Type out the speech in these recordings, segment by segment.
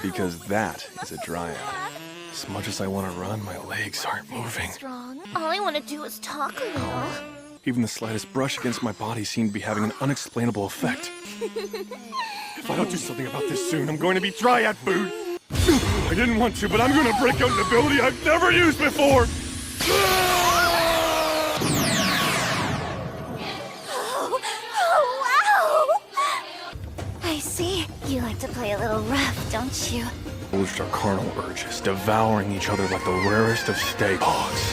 Because that is a dryad. As much as I want to run, my legs aren't moving. What's wrong? All I want to do is talk a little. Even the slightest brush against my body seemed to be having an unexplainable effect. If I don't do something about this soon, I'm going to be dryad food. I didn't want to, but I'm going to break out an ability I've never used before. Oh, wow! I see. You like to play a little rough, don't you? Those are carnal urges, devouring each other like the rarest of stay dogs.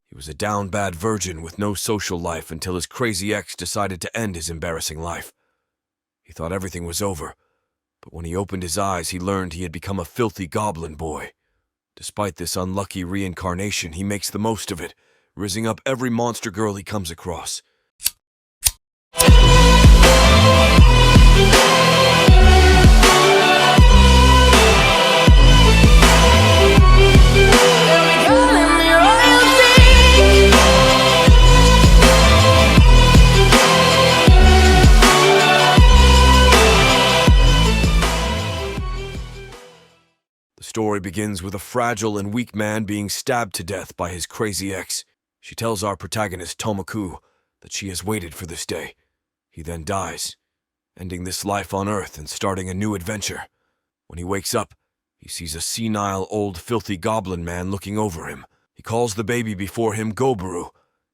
He was a down bad virgin with no social life until his crazy ex decided to end his embarrassing life. He thought everything was over, but when he opened his eyes, he learned he had become a filthy goblin boy. Despite this unlucky reincarnation, he makes the most of it, rizzing up every monster girl he comes across. The story begins with a fragile and weak man being stabbed to death by his crazy ex. She tells our protagonist, Tomoku, that she has waited for this day. He then dies, ending this life on Earth and starting a new adventure. When he wakes up, he sees a senile, old, filthy goblin man looking over him. He calls the baby before him Goboru,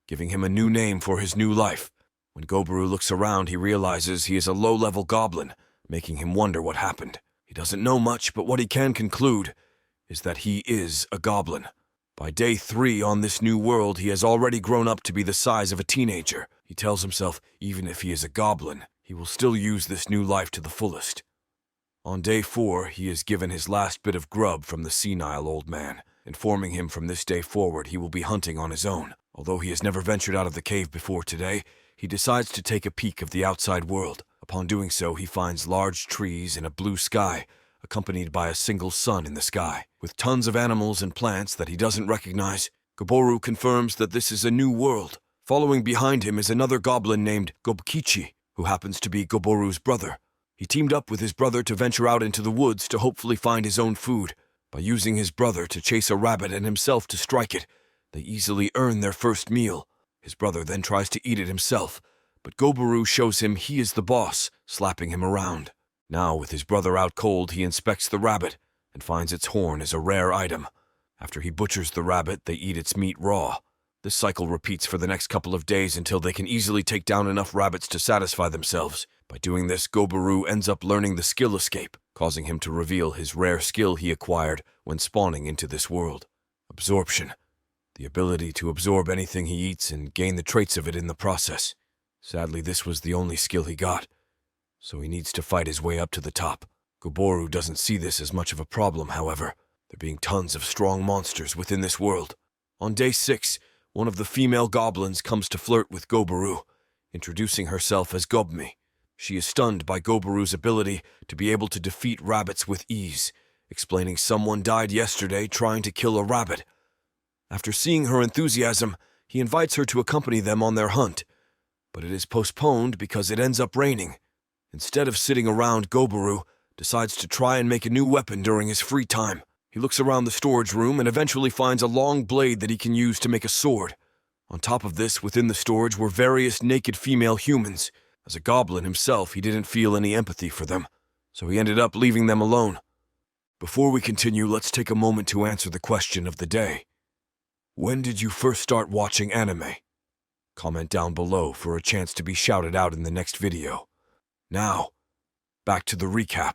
giving him a new name for his new life. When Goboru looks around, he realizes he is a low-level goblin, making him wonder what happened. He doesn't know much, but what he can conclude is that he is a goblin. By day 3 on this new world, he has already grown up to be the size of a teenager. He tells himself, even if he is a goblin, he will still use this new life to the fullest. On day 4, he is given his last bit of grub from the senile old man, informing him from this day forward he will be hunting on his own. Although he has never ventured out of the cave before today, he decides to take a peek of the outside world. Upon doing so, he finds large trees and a blue sky, accompanied by a single sun in the sky. With tons of animals and plants that he doesn't recognize, Goboru confirms that this is a new world. Following behind him is another goblin named Gobkichi, who happens to be Goboru's brother. He teamed up with his brother to venture out into the woods to hopefully find his own food. By using his brother to chase a rabbit and himself to strike it, they easily earn their first meal. His brother then tries to eat it himself, but Goboru shows him he is the boss, slapping him around. Now, with his brother out cold, he inspects the rabbit and finds its horn is a rare item. After he butchers the rabbit, they eat its meat raw. This cycle repeats for the next couple of days until they can easily take down enough rabbits to satisfy themselves. By doing this, Goboru ends up learning the skill escape, causing him to reveal his rare skill he acquired when spawning into this world. Absorption. The ability to absorb anything he eats and gain the traits of it in the process. Sadly, this was the only skill he got, so he needs to fight his way up to the top. Goboru doesn't see this as much of a problem, however, there being tons of strong monsters within this world. On day 6, one of the female goblins comes to flirt with Goboru, introducing herself as Gobmi. She is stunned by Goboru's ability to be able to defeat rabbits with ease, explaining someone died yesterday trying to kill a rabbit. After seeing her enthusiasm, he invites her to accompany them on their hunt, but it is postponed because it ends up raining. Instead of sitting around, Goboru decides to try and make a new weapon during his free time. He looks around the storage room and eventually finds a long blade that he can use to make a sword. On top of this, within the storage were various naked female humans. As a goblin himself, he didn't feel any empathy for them, so he ended up leaving them alone. Before we continue, let's take a moment to answer the question of the day. When did you first start watching anime? Comment down below for a chance to be shouted out in the next video. Now, back to the recap.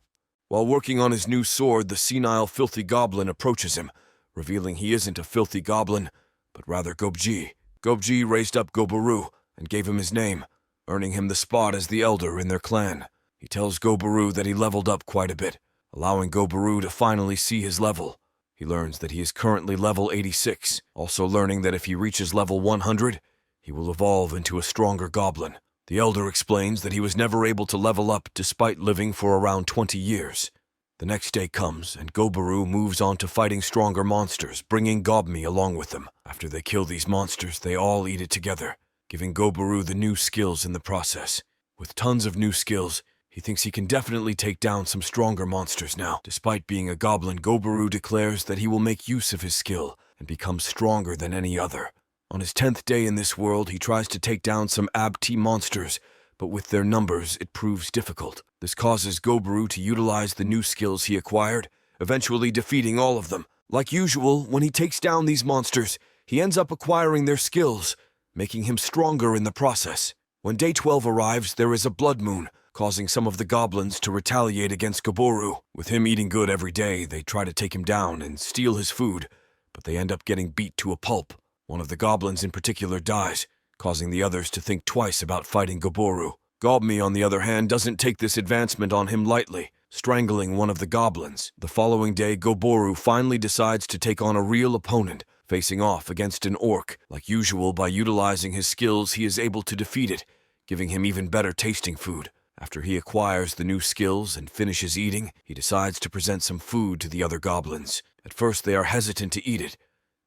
While working on his new sword, the senile filthy goblin approaches him, revealing he isn't a filthy goblin, but rather Gobji. Gobji raised up Goboru and gave him his name, earning him the spot as the elder in their clan. He tells Goboru that he leveled up quite a bit, allowing Goboru to finally see his level. He learns that he is currently level 86, also learning that if he reaches level 100, he will evolve into a stronger goblin. The elder explains that he was never able to level up despite living for around 20 years. The next day comes, and Goboru moves on to fighting stronger monsters, bringing Gobmi along with them. After they kill these monsters, they all eat it together, giving Goboru the new skills in the process. With tons of new skills, He thinks he can definitely take down some stronger monsters now. Despite being a goblin, Goboru declares that he will make use of his skill and become stronger than any other. On his 10th day in this world, he tries to take down some Abti monsters, but with their numbers, it proves difficult. This causes Goboru to utilize the new skills he acquired, eventually defeating all of them. Like usual, when he takes down these monsters, he ends up acquiring their skills, making him stronger in the process. When day 12 arrives, there is a blood moon, causing some of the goblins to retaliate against Goboru. With him eating good every day, they try to take him down and steal his food, but they end up getting beat to a pulp. One of the goblins in particular dies, causing the others to think twice about fighting Goboru. Gobmi, on the other hand, doesn't take this advancement on him lightly, strangling one of the goblins. The following day, Goboru finally decides to take on a real opponent, facing off against an orc. Like usual, by utilizing his skills, he is able to defeat it, giving him even better tasting food. After he acquires the new skills and finishes eating, he decides to present some food to the other goblins. At first, they are hesitant to eat it,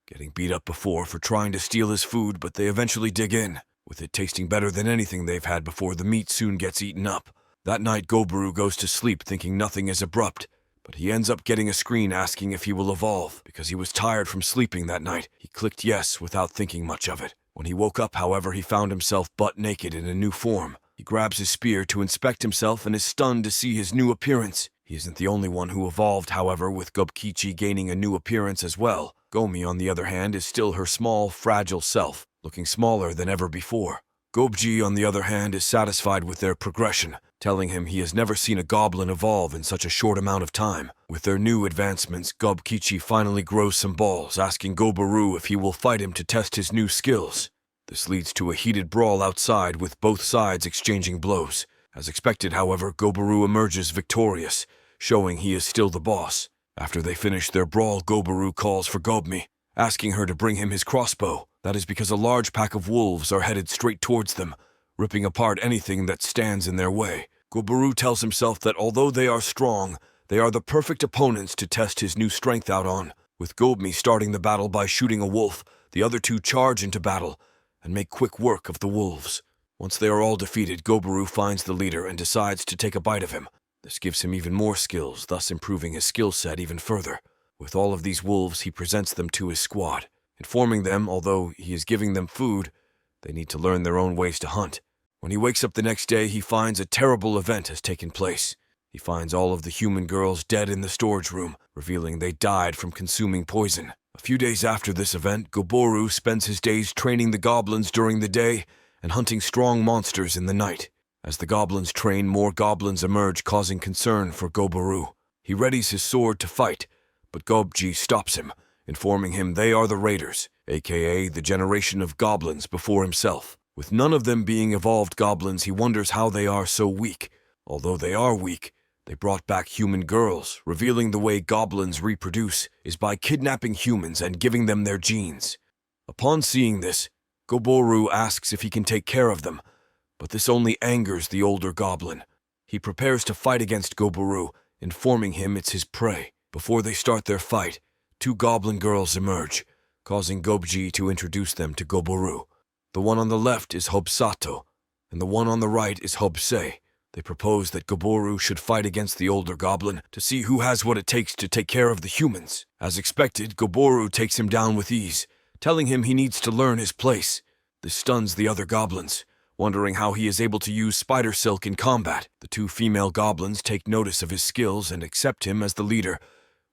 getting beat up before for trying to steal his food, but they eventually dig in. With it tasting better than anything they've had before, the meat soon gets eaten up. That night, Goboru goes to sleep thinking nothing is abrupt, but he ends up getting a screen asking if he will evolve. Because he was tired from sleeping that night, he clicked yes without thinking much of it. When he woke up, however, he found himself butt naked in a new form. He grabs his spear to inspect himself and is stunned to see his new appearance. He isn't the only one who evolved, however, with Gobkichi gaining a new appearance as well. Gomi, on the other hand, is still her small, fragile self, looking smaller than ever before. Gobji, on the other hand, is satisfied with their progression, telling him he has never seen a goblin evolve in such a short amount of time. With their new advancements, Gobkichi finally grows some balls, asking Goboru if he will fight him to test his new skills. This leads to a heated brawl outside, with both sides exchanging blows. As expected, however, Goboru emerges victorious, showing he is still the boss. After they finish their brawl, Goboru calls for Gobmi, asking her to bring him his crossbow. That is because a large pack of wolves are headed straight towards them, ripping apart anything that stands in their way. Goboru tells himself that although they are strong, they are the perfect opponents to test his new strength out on. With Gobmi starting the battle by shooting a wolf, the other two charge into battle and make quick work of the wolves. Once they are all defeated, Goboru finds the leader and decides to take a bite of him. This gives him even more skills, thus improving his skill set even further. With all of these wolves, he presents them to his squad, informing them, although he is giving them food, they need to learn their own ways to hunt. When he wakes up the next day, he finds a terrible event has taken place. He finds all of the human girls dead in the storage room, revealing they died from consuming poison. A few days after this event, Goboru spends his days training the goblins during the day and hunting strong monsters in the night. As the goblins train, more goblins emerge, causing concern for Goboru. He readies his sword to fight, but Gobji stops him, informing him they are the Raiders, aka the generation of goblins before himself. With none of them being evolved goblins, he wonders how they are so weak. Although they are weak, they brought back human girls, revealing the way goblins reproduce is by kidnapping humans and giving them their genes. Upon seeing this, Goboru asks if he can take care of them, but this only angers the older goblin. He prepares to fight against Goboru, informing him it's his prey. Before they start their fight, two goblin girls emerge, causing Gobji to introduce them to Goboru. The one on the left is Hobsato, and the one on the right is Hobsei. They propose that Goboru should fight against the older goblin to see who has what it takes to take care of the humans. As expected, Goboru takes him down with ease, telling him he needs to learn his place. This stuns the other goblins, wondering how he is able to use spider silk in combat. The two female goblins take notice of his skills and accept him as the leader,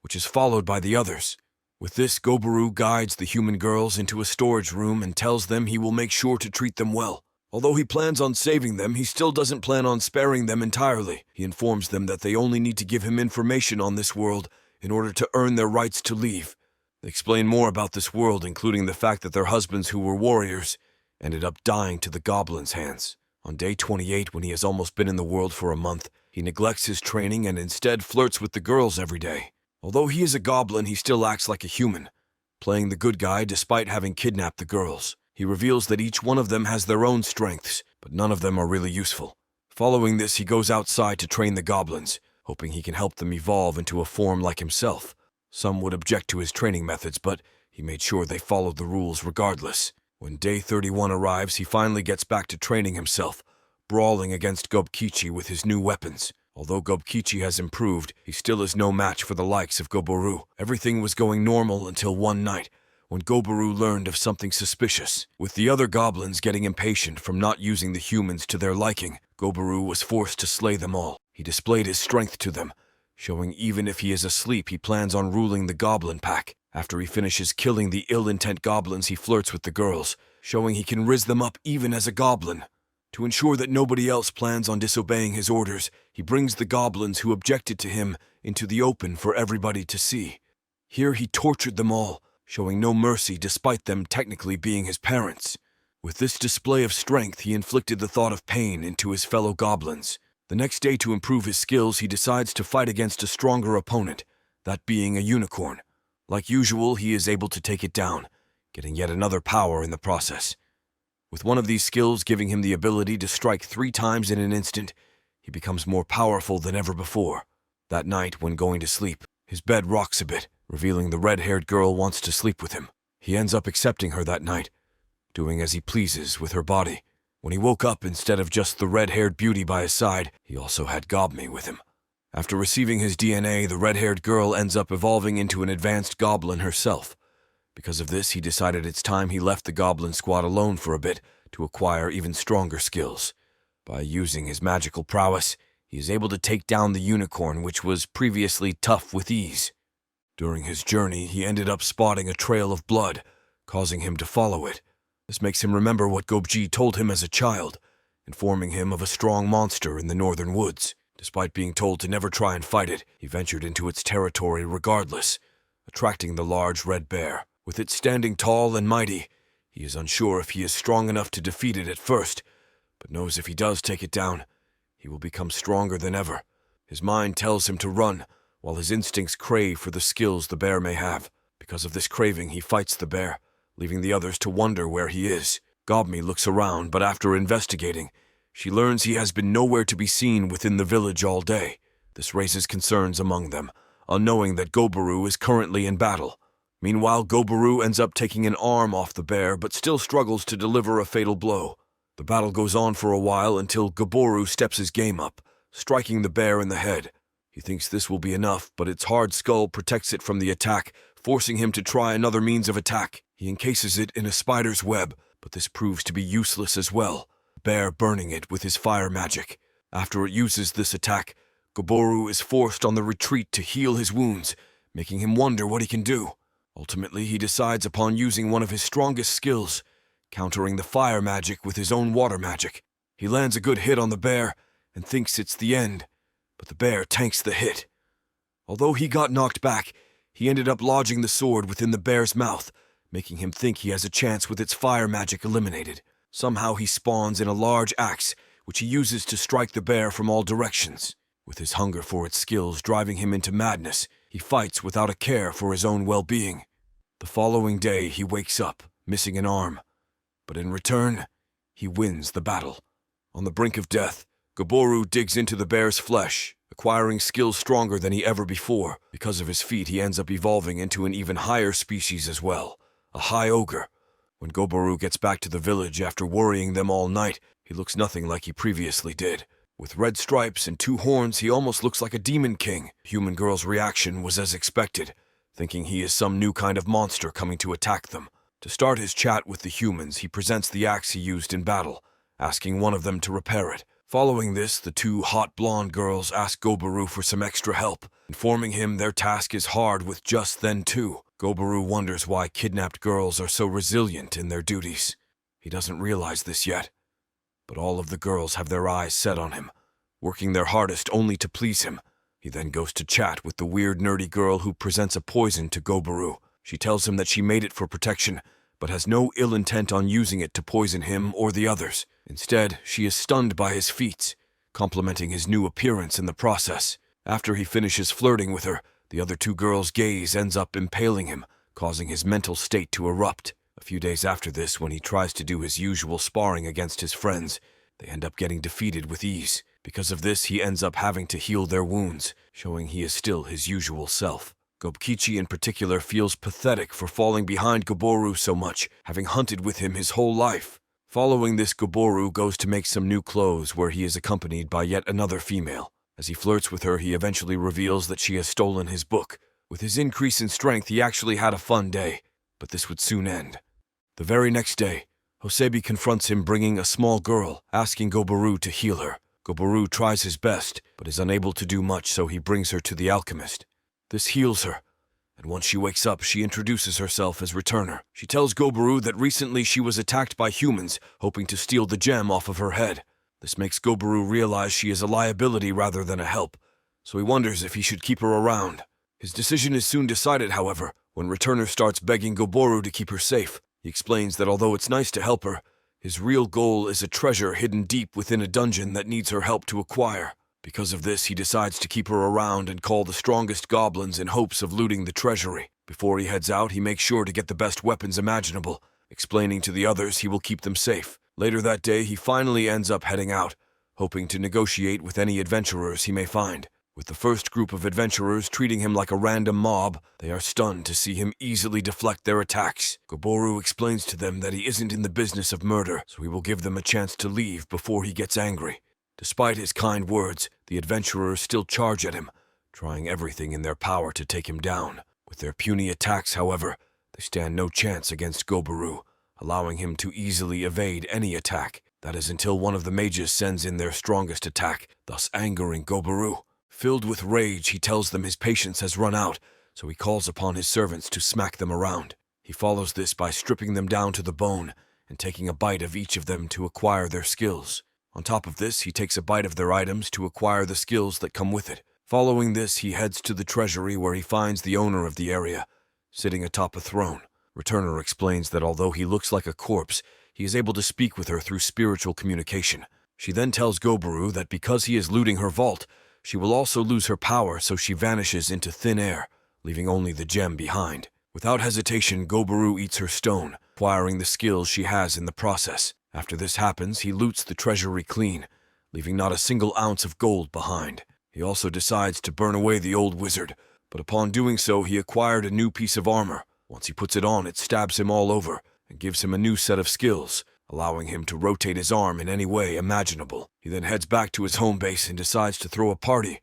which is followed by the others. With this, Goboru guides the human girls into a storage room and tells them he will make sure to treat them well. Although he plans on saving them, he still doesn't plan on sparing them entirely. He informs them that they only need to give him information on this world in order to earn their rights to leave. They explain more about this world, including the fact that their husbands, who were warriors, ended up dying to the goblins' hands. On day 28, when he has almost been in the world for a month, he neglects his training and instead flirts with the girls every day. Although he is a goblin, he still acts like a human, playing the good guy despite having kidnapped the girls. He reveals that each one of them has their own strengths, but none of them are really useful. Following this, he goes outside to train the goblins, hoping he can help them evolve into a form like himself. Some would object to his training methods, but he made sure they followed the rules regardless. When day 31 arrives, he finally gets back to training himself, brawling against Gobkichi with his new weapons. Although Gobkichi has improved, he still is no match for the likes of Goboru. Everything was going normal until one night, when Goboru learned of something suspicious. With the other goblins getting impatient from not using the humans to their liking, Goboru was forced to slay them all. He displayed his strength to them, showing even if he is asleep he plans on ruling the goblin pack. After he finishes killing the ill-intent goblins, he flirts with the girls, showing he can riz them up even as a goblin. To ensure that nobody else plans on disobeying his orders, he brings the goblins who objected to him into the open for everybody to see. Here he tortured them all, showing no mercy despite them technically being his parents. With this display of strength, he inflicted the thought of pain into his fellow goblins. The next day, to improve his skills, he decides to fight against a stronger opponent, that being a unicorn. Like usual, he is able to take it down, getting yet another power in the process. With one of these skills giving him the ability to strike 3 times in an instant, he becomes more powerful than ever before. That night, when going to sleep, his bed rocks a bit, revealing the red-haired girl wants to sleep with him. He ends up accepting her that night, doing as he pleases with her body. When he woke up, instead of just the red-haired beauty by his side, he also had Gobmi with him. After receiving his DNA, the red-haired girl ends up evolving into an advanced goblin herself. Because of this, he decided it's time he left the goblin squad alone for a bit to acquire even stronger skills. By using his magical prowess, he is able to take down the unicorn, which was previously tough, with ease. During his journey, he ended up spotting a trail of blood, causing him to follow it. This makes him remember what Gobji told him as a child, informing him of a strong monster in the northern woods. Despite being told to never try and fight it, he ventured into its territory regardless, attracting the large red bear. With it standing tall and mighty, he is unsure if he is strong enough to defeat it at first, but knows if he does take it down, he will become stronger than ever. His mind tells him to run, while his instincts crave for the skills the bear may have. Because of this craving, he fights the bear, leaving the others to wonder where he is. Gobmi looks around, but after investigating, she learns he has been nowhere to be seen within the village all day. This raises concerns among them, unknowing that Goboru is currently in battle. Meanwhile, Goboru ends up taking an arm off the bear, but still struggles to deliver a fatal blow. The battle goes on for a while until Goboru steps his game up, striking the bear in the head. He thinks this will be enough, but its hard skull protects it from the attack, forcing him to try another means of attack. He encases it in a spider's web, but this proves to be useless as well, bear burning it with his fire magic. After it uses this attack, Goboru is forced on the retreat to heal his wounds, making him wonder what he can do. Ultimately, he decides upon using one of his strongest skills, countering the fire magic with his own water magic. He lands a good hit on the bear and thinks it's the end, but the bear tanks the hit. Although he got knocked back, he ended up lodging the sword within the bear's mouth, making him think he has a chance with its fire magic eliminated. Somehow he spawns in a large axe, which he uses to strike the bear from all directions. With his hunger for its skills driving him into madness, he fights without a care for his own well-being. The following day, he wakes up, missing an arm. But in return, he wins the battle. On the brink of death, Goboru digs into the bear's flesh, acquiring skills stronger than he ever before. Because of his feat, he ends up evolving into an even higher species as well, a high ogre. When Goboru gets back to the village after worrying them all night, he looks nothing like he previously did. With red stripes and 2 horns, he almost looks like a demon king. Human girl's reaction was as expected, thinking he is some new kind of monster coming to attack them. To start his chat with the humans, he presents the axe he used in battle, asking one of them to repair it. Following this, the 2 hot blonde girls ask Goboru for some extra help, informing him their task is hard with just then 2. Goboru wonders why kidnapped girls are so resilient in their duties. He doesn't realize this yet, but all of the girls have their eyes set on him, working their hardest only to please him. He then goes to chat with the weird nerdy girl who presents a poison to Goboru. She tells him that she made it for protection, but has no ill intent on using it to poison him or the others. Instead, she is stunned by his feats, complimenting his new appearance in the process. After he finishes flirting with her, the other 2 girls' gaze ends up impaling him, causing his mental state to erupt. A few days after this, when he tries to do his usual sparring against his friends, they end up getting defeated with ease. Because of this, he ends up having to heal their wounds, showing he is still his usual self. Gobkichi in particular feels pathetic for falling behind Goboru so much, having hunted with him his whole life. Following this, Goboru goes to make some new clothes where he is accompanied by yet another female. As he flirts with her, he eventually reveals that she has stolen his book. With his increase in strength, he actually had a fun day, but this would soon end. The very next day, Hosebi confronts him bringing a small girl, asking Goboru to heal her. Goboru tries his best, but is unable to do much, so he brings her to the alchemist. This heals her, and once she wakes up, she introduces herself as Returner. She tells Goboru that recently she was attacked by humans, hoping to steal the gem off of her head. This makes Goboru realize she is a liability rather than a help, so he wonders if he should keep her around. His decision is soon decided, however, when Returner starts begging Goboru to keep her safe. He explains that although it's nice to help her, his real goal is a treasure hidden deep within a dungeon that needs her help to acquire. Because of this, he decides to keep her around and call the strongest goblins in hopes of looting the treasury. Before he heads out, he makes sure to get the best weapons imaginable, explaining to the others he will keep them safe. Later that day, he finally ends up heading out, hoping to negotiate with any adventurers he may find. With the first group of adventurers treating him like a random mob, they are stunned to see him easily deflect their attacks. Goboru explains to them that he isn't in the business of murder, so he will give them a chance to leave before he gets angry. Despite his kind words, the adventurers still charge at him, trying everything in their power to take him down. With their puny attacks, however, they stand no chance against Goboru, allowing him to easily evade any attack. That is until one of the mages sends in their strongest attack, thus angering Goboru. Filled with rage, he tells them his patience has run out, so he calls upon his servants to smack them around. He follows this by stripping them down to the bone and taking a bite of each of them to acquire their skills. On top of this, he takes a bite of their items to acquire the skills that come with it. Following this, he heads to the treasury where he finds the owner of the area, sitting atop a throne. Returner explains that although he looks like a corpse, he is able to speak with her through spiritual communication. She then tells Goboru that because he is looting her vault, she will also lose her power, so she vanishes into thin air, leaving only the gem behind. Without hesitation, Goboru eats her stone, acquiring the skills she has in the process. After this happens, he loots the treasury clean, leaving not a single ounce of gold behind. He also decides to burn away the old wizard, but upon doing so, he acquired a new piece of armor. Once he puts it on, it stabs him all over and gives him a new set of skills, allowing him to rotate his arm in any way imaginable. He then heads back to his home base and decides to throw a party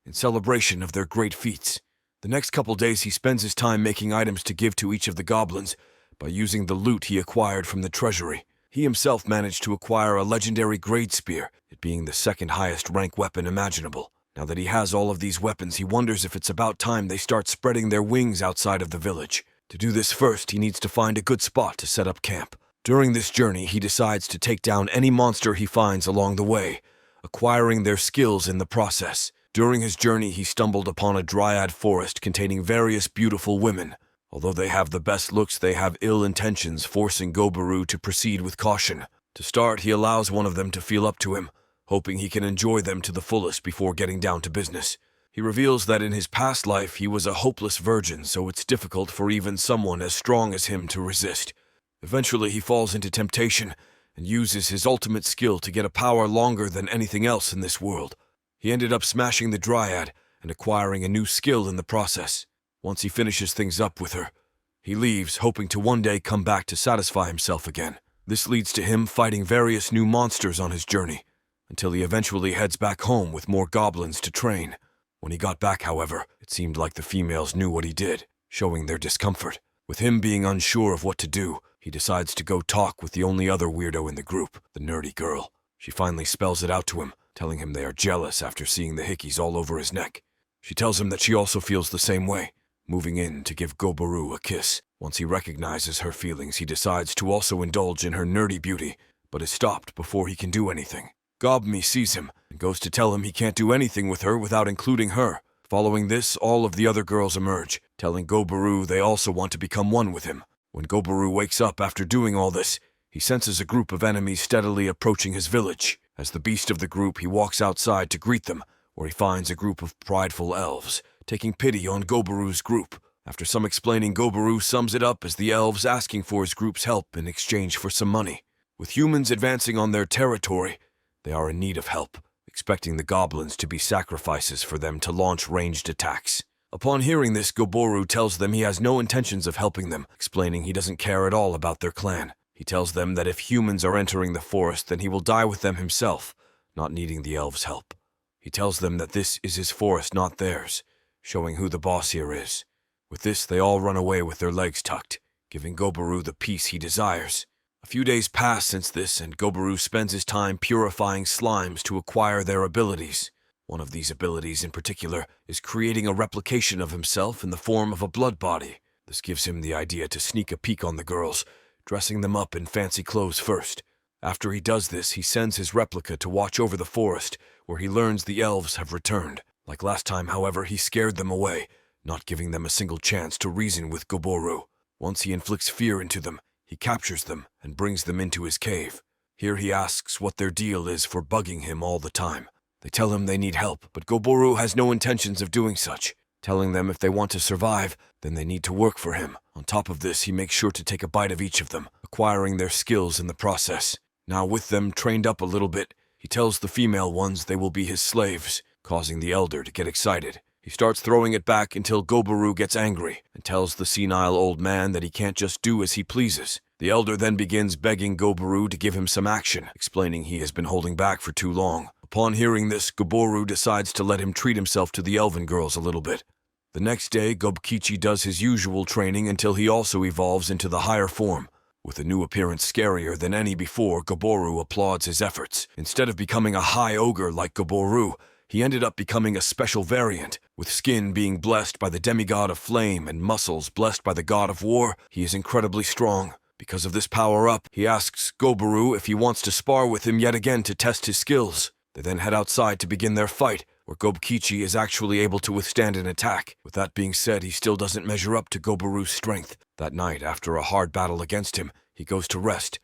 in celebration of their great feats. The next couple days, he spends his time making items to give to each of the goblins by using the loot he acquired from the treasury. He himself managed to acquire a legendary great spear, it being the second highest rank weapon imaginable. Now that he has all of these weapons, he wonders if it's about time they start spreading their wings outside of the village. To do this first, he needs to find a good spot to set up camp. During this journey, he decides to take down any monster he finds along the way, acquiring their skills in the process. During his journey, he stumbled upon a dryad forest containing various beautiful women. Although they have the best looks, they have ill intentions, forcing Goboru to proceed with caution. To start, he allows one of them to feel up to him, hoping he can enjoy them to the fullest before getting down to business. He reveals that in his past life, he was a hopeless virgin, so it's difficult for even someone as strong as him to resist. Eventually, he falls into temptation and uses his ultimate skill to get a power longer than anything else in this world. He ended up smashing the dryad and acquiring a new skill in the process. Once he finishes things up with her, he leaves, hoping to one day come back to satisfy himself again. This leads to him fighting various new monsters on his journey, until he eventually heads back home with more goblins to train. When he got back, however, it seemed like the females knew what he did, showing their discomfort. With him being unsure of what to do, he decides to go talk with the only other weirdo in the group, the nerdy girl. She finally spells it out to him, telling him they are jealous after seeing the hickeys all over his neck. She tells him that she also feels the same way, moving in to give Goboru a kiss. Once he recognizes her feelings, he decides to also indulge in her nerdy beauty, but is stopped before he can do anything. Gobmi sees him and goes to tell him he can't do anything with her without including her. Following this, all of the other girls emerge, telling Goboru they also want to become one with him. When Goboru wakes up after doing all this, he senses a group of enemies steadily approaching his village. As the beast of the group, he walks outside to greet them, where he finds a group of prideful elves, taking pity on Goboru's group. After some explaining, Goboru sums it up as the elves asking for his group's help in exchange for some money. With humans advancing on their territory, they are in need of help, expecting the goblins to be sacrifices for them to launch ranged attacks. Upon hearing this, Goboru tells them he has no intentions of helping them, explaining he doesn't care at all about their clan. He tells them that if humans are entering the forest, then he will die with them himself, not needing the elves' help. He tells them that this is his forest, not theirs, showing who the boss here is. With this, they all run away with their legs tucked, giving Goboru the peace he desires. A few days pass since this, and Goboru spends his time purifying slimes to acquire their abilities. One of these abilities in particular is creating a replication of himself in the form of a blood body. This gives him the idea to sneak a peek on the girls, dressing them up in fancy clothes first. After he does this, he sends his replica to watch over the forest, where he learns the elves have returned. Like last time, however, he scared them away, not giving them a single chance to reason with Goboru. Once he inflicts fear into them, he captures them and brings them into his cave. Here he asks what their deal is for bugging him all the time. They tell him they need help, but Goboru has no intentions of doing such, telling them if they want to survive, then they need to work for him. On top of this, he makes sure to take a bite of each of them, acquiring their skills in the process. Now with them trained up a little bit, he tells the female ones they will be his slaves, causing the elder to get excited. He starts throwing it back until Goboru gets angry and tells the senile old man that he can't just do as he pleases. The elder then begins begging Goboru to give him some action, explaining he has been holding back for too long. Upon hearing this, Goboru decides to let him treat himself to the elven girls a little bit. The next day, Gobkichi does his usual training until he also evolves into the higher form. With a new appearance scarier than any before, Goboru applauds his efforts. Instead of becoming a high ogre like Goboru, he ended up becoming a special variant. With skin being blessed by the demigod of flame and muscles blessed by the god of war, he is incredibly strong. Because of this power-up, he asks Goboru if he wants to spar with him yet again to test his skills. They then head outside to begin their fight, where Gobkichi is actually able to withstand an attack. With that being said, he still doesn't measure up to Goboru's strength. That night, after a hard battle against him, he goes to rest,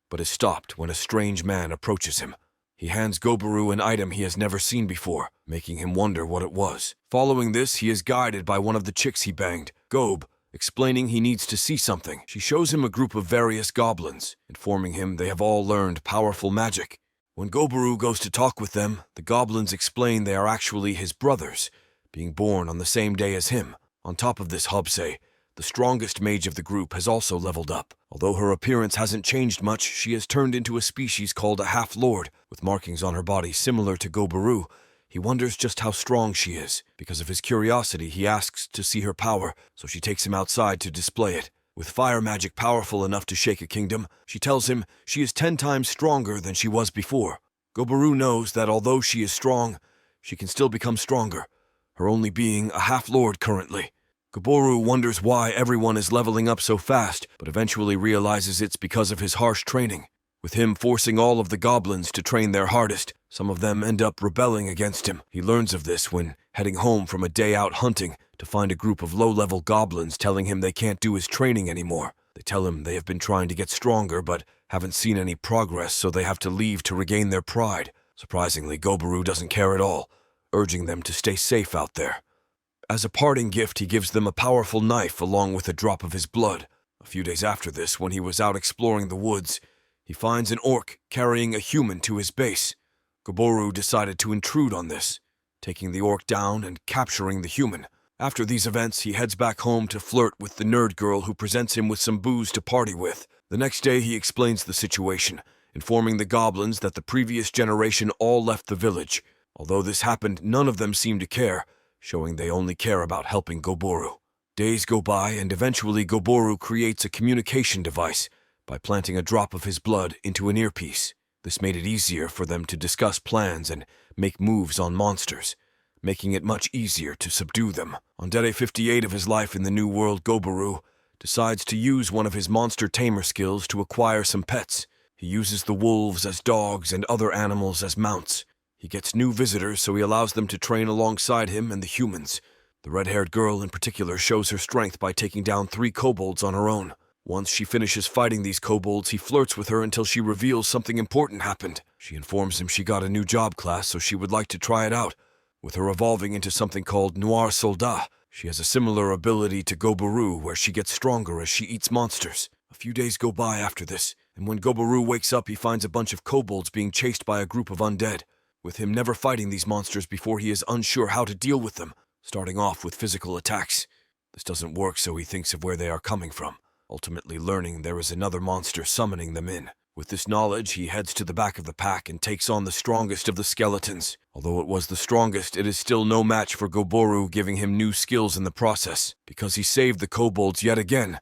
but is stopped when a strange man approaches him. He hands Goboru an item he has never seen before, making him wonder what it was. Following this, he is guided by one of the chicks he banged, Gob, explaining he needs to see something. She shows him a group of various goblins, informing him they have all learned powerful magic. When Goboru goes to talk with them, the goblins explain they are actually his brothers, being born on the same day as him. On top of this, Hobsei, the strongest mage of the group, has also leveled up. Although her appearance hasn't changed much, she has turned into a species called a half-lord, with markings on her body similar to Goboru. He wonders just how strong she is. Because of his curiosity, he asks to see her power, so she takes him outside to display it. With fire magic powerful enough to shake a kingdom, she tells him she is 10 times stronger than she was before. Goboru knows that although she is strong, she can still become stronger, her only being a half-lord currently. Goboru wonders why everyone is leveling up so fast, but eventually realizes it's because of his harsh training. With him forcing all of the goblins to train their hardest, some of them end up rebelling against him. He learns of this when heading home from a day out hunting to find a group of low-level goblins telling him they can't do his training anymore. They tell him they have been trying to get stronger but haven't seen any progress, so they have to leave to regain their pride. Surprisingly, Goboru doesn't care at all, urging them to stay safe out there. As a parting gift, he gives them a powerful knife along with a drop of his blood. A few days after this, when he was out exploring the woods, he finds an orc carrying a human to his base. Goboru decided to intrude on this, taking the orc down and capturing the human. After these events, he heads back home to flirt with the nerd girl who presents him with some booze to party with. The next day, he explains the situation, informing the goblins that the previous generation all left the village. Although this happened, none of them seem to care, showing they only care about helping Goboru. Days go by, and eventually Goboru creates a communication device by planting a drop of his blood into an earpiece. This made it easier for them to discuss plans and make moves on monsters, making it much easier to subdue them. On day 58 of his life in the New World, Goboru decides to use one of his monster tamer skills to acquire some pets. He uses the wolves as dogs and other animals as mounts. He gets new visitors, so he allows them to train alongside him and the humans. The red-haired girl in particular shows her strength by taking down 3 kobolds on her own. Once she finishes fighting these kobolds, he flirts with her until she reveals something important happened. She informs him she got a new job class, so she would like to try it out. With her evolving into something called Noir Soldat, she has a similar ability to Goboru, where she gets stronger as she eats monsters. A few days go by after this, and when Goboru wakes up, he finds a bunch of kobolds being chased by a group of undead. With him never fighting these monsters before, he is unsure how to deal with them, starting off with physical attacks. This doesn't work, so he thinks of where they are coming from. ultimately learning there is another monster summoning them in. With this knowledge, he heads to the back of the pack and takes on the strongest of the skeletons. Although it was the strongest, it is still no match for Goboru, giving him new skills in the process. Because he saved the kobolds yet again,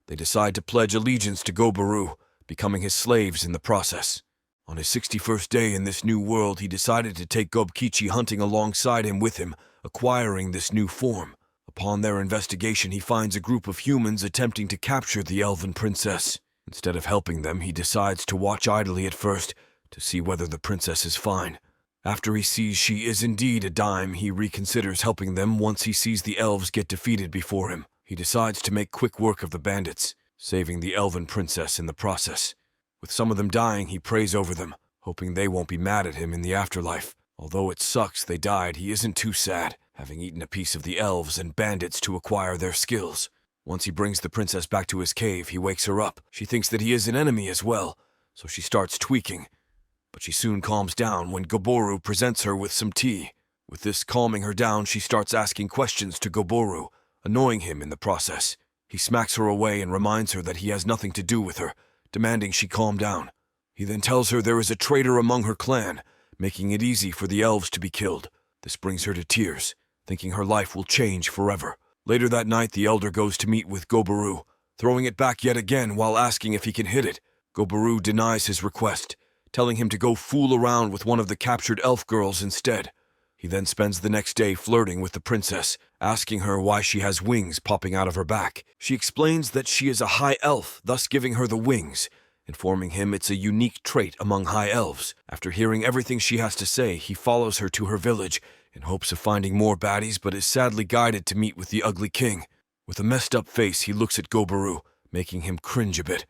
they decide to pledge allegiance to Goboru, becoming his slaves in the process. On his 61st day in this new world, he decided to take Gobkichi hunting alongside him with him, acquiring this new form. Upon their investigation, he finds a group of humans attempting to capture the elven princess. Instead of helping them, he decides to watch idly at first to see whether the princess is fine. After he sees she is indeed a dime, he reconsiders helping them once he sees the elves get defeated before him. He decides to make quick work of the bandits, saving the elven princess in the process. With some of them dying, he prays over them, hoping they won't be mad at him in the afterlife. Although it sucks they died, he isn't too sad, having eaten a piece of the elves and bandits to acquire their skills. Once he brings the princess back to his cave, he wakes her up. She thinks that he is an enemy as well, so she starts tweaking. But she soon calms down when Goboru presents her with some tea. With this calming her down, she starts asking questions to Goboru, annoying him in the process. He smacks her away and reminds her that he has nothing to do with her, demanding she calm down. He then tells her there is a traitor among her clan, making it easy for the elves to be killed. This brings her to tears, thinking her life will change forever. Later that night, the elder goes to meet with Goboru, throwing it back yet again while asking if he can hit it. Goboru denies his request, telling him to go fool around with one of the captured elf girls instead. He then spends the next day flirting with the princess, asking her why she has wings popping out of her back. She explains that she is a high elf, thus giving her the wings, informing him it's a unique trait among high elves. After hearing everything she has to say, he follows her to her village in hopes of finding more baddies, but is sadly guided to meet with the ugly king. With a messed up face, he looks at Goboru, making him cringe a bit.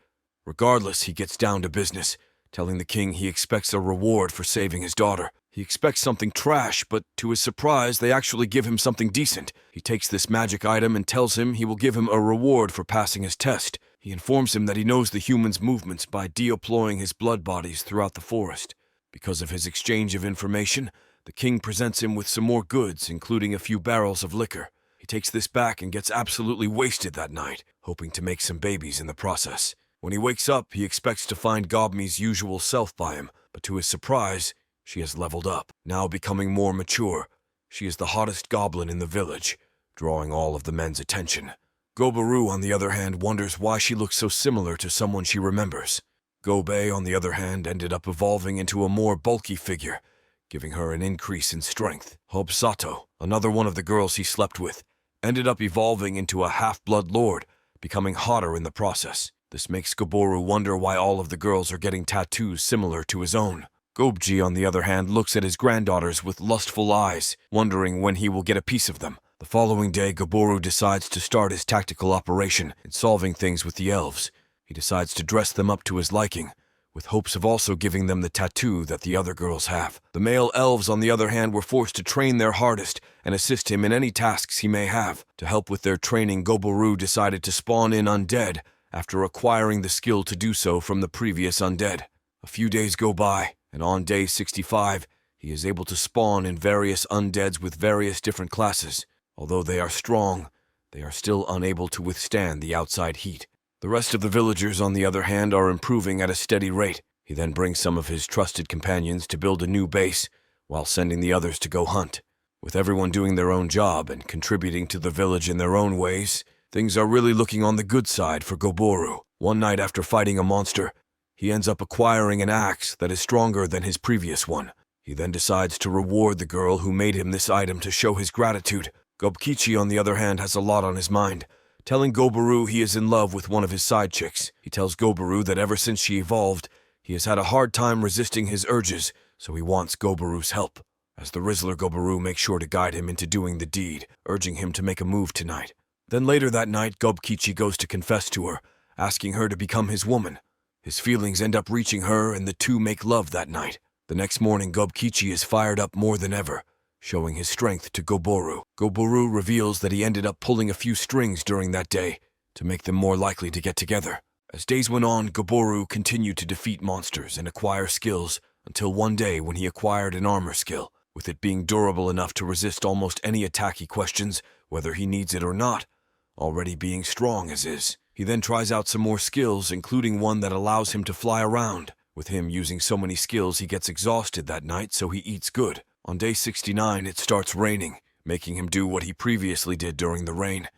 Regardless, he gets down to business, telling the king he expects a reward for saving his daughter. He expects something trash, but to his surprise, they actually give him something decent. He takes this magic item and tells him he will give him a reward for passing his test. He informs him that he knows the humans' movements by deploying his blood bodies throughout the forest. Because of his exchange of information, the king presents him with some more goods, including a few barrels of liquor. He takes this back and gets absolutely wasted that night, hoping to make some babies in the process. When he wakes up, he expects to find Gobmi's usual self by him, but to his surprise, she has leveled up, now becoming more mature. She is the hottest goblin in the village, drawing all of the men's attention. Goboru, on the other hand, wonders why she looks so similar to someone she remembers. Gobe, on the other hand, ended up evolving into a more bulky figure, giving her an increase in strength. Hobesato, another one of the girls he slept with, ended up evolving into a half-blood lord, becoming hotter in the process. This makes Goboru wonder why all of the girls are getting tattoos similar to his own. Gobji, on the other hand, looks at his granddaughters with lustful eyes, wondering when he will get a piece of them. The following day, Goboru decides to start his tactical operation in solving things with the elves. He decides to dress them up to his liking, with hopes of also giving them the tattoo that the other girls have. The male elves, on the other hand, were forced to train their hardest and assist him in any tasks he may have. To help with their training, Goboru decided to spawn in undead after acquiring the skill to do so from the previous undead. A few days go by, and on day 65, he is able to spawn in various undeads with various different classes. Although they are strong, they are still unable to withstand the outside heat. The rest of the villagers, on the other hand, are improving at a steady rate. He then brings some of his trusted companions to build a new base, while sending the others to go hunt. With everyone doing their own job and contributing to the village in their own ways, things are really looking on the good side for Goboru. One night after fighting a monster, he ends up acquiring an axe that is stronger than his previous one. He then decides to reward the girl who made him this item to show his gratitude. Gobkichi, on the other hand, has a lot on his mind, telling Goboru he is in love with one of his side chicks. He tells Goboru that ever since she evolved, he has had a hard time resisting his urges, so he wants Goboru's help. As the Rizzler, Goboru makes sure to guide him into doing the deed, urging him to make a move tonight. Then later that night, Gobkichi goes to confess to her, asking her to become his woman. His feelings end up reaching her, and the two make love that night. The next morning, Gobkichi is fired up more than ever, showing his strength to Goboru. Goboru reveals that he ended up pulling a few strings during that day to make them more likely to get together. As days went on, Goboru continued to defeat monsters and acquire skills until one day when he acquired an armor skill, with it being durable enough to resist almost any attack he questions, whether he needs it or not, already being strong as is. He then tries out some more skills, including one that allows him to fly around. With him using so many skills, he gets exhausted that night, so he eats good. On day 69, it starts raining, making him do what he previously did during the rain: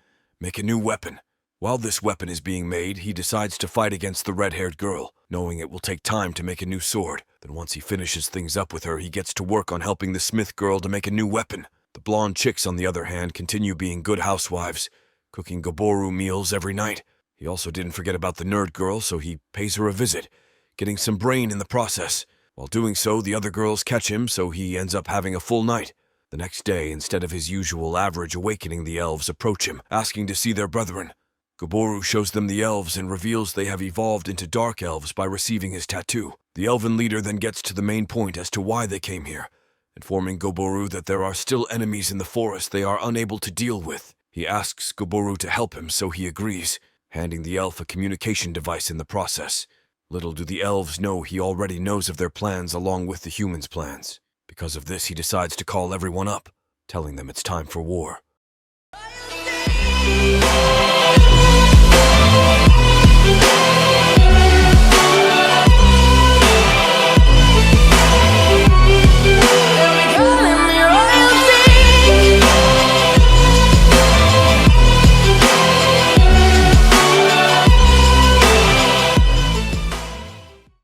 make a new weapon. While this weapon is being made, he decides to fight against the red-haired girl, knowing it will take time to make a new sword. Then once he finishes things up with her, he gets to work on helping the smith girl to make a new weapon. The blonde chicks, on the other hand, continue being good housewives, cooking Goboru meals every night. He also didn't forget about the nerd girl, so he pays her a visit, getting some brain in the process. While doing so, the other girls catch him, so he ends up having a full night. The next day, instead of his usual average awakening, the elves approach him, asking to see their brethren. Goboru shows them the elves and reveals they have evolved into dark elves by receiving his tattoo. The elven leader then gets to the main point as to why they came here, informing Goboru that there are still enemies in the forest they are unable to deal with. He asks Goboru to help him, so he agrees, handing the elf a communication device in the process. Little do the elves know he already knows of their plans along with the humans' plans. Because of this, he decides to call everyone up, telling them it's time for war.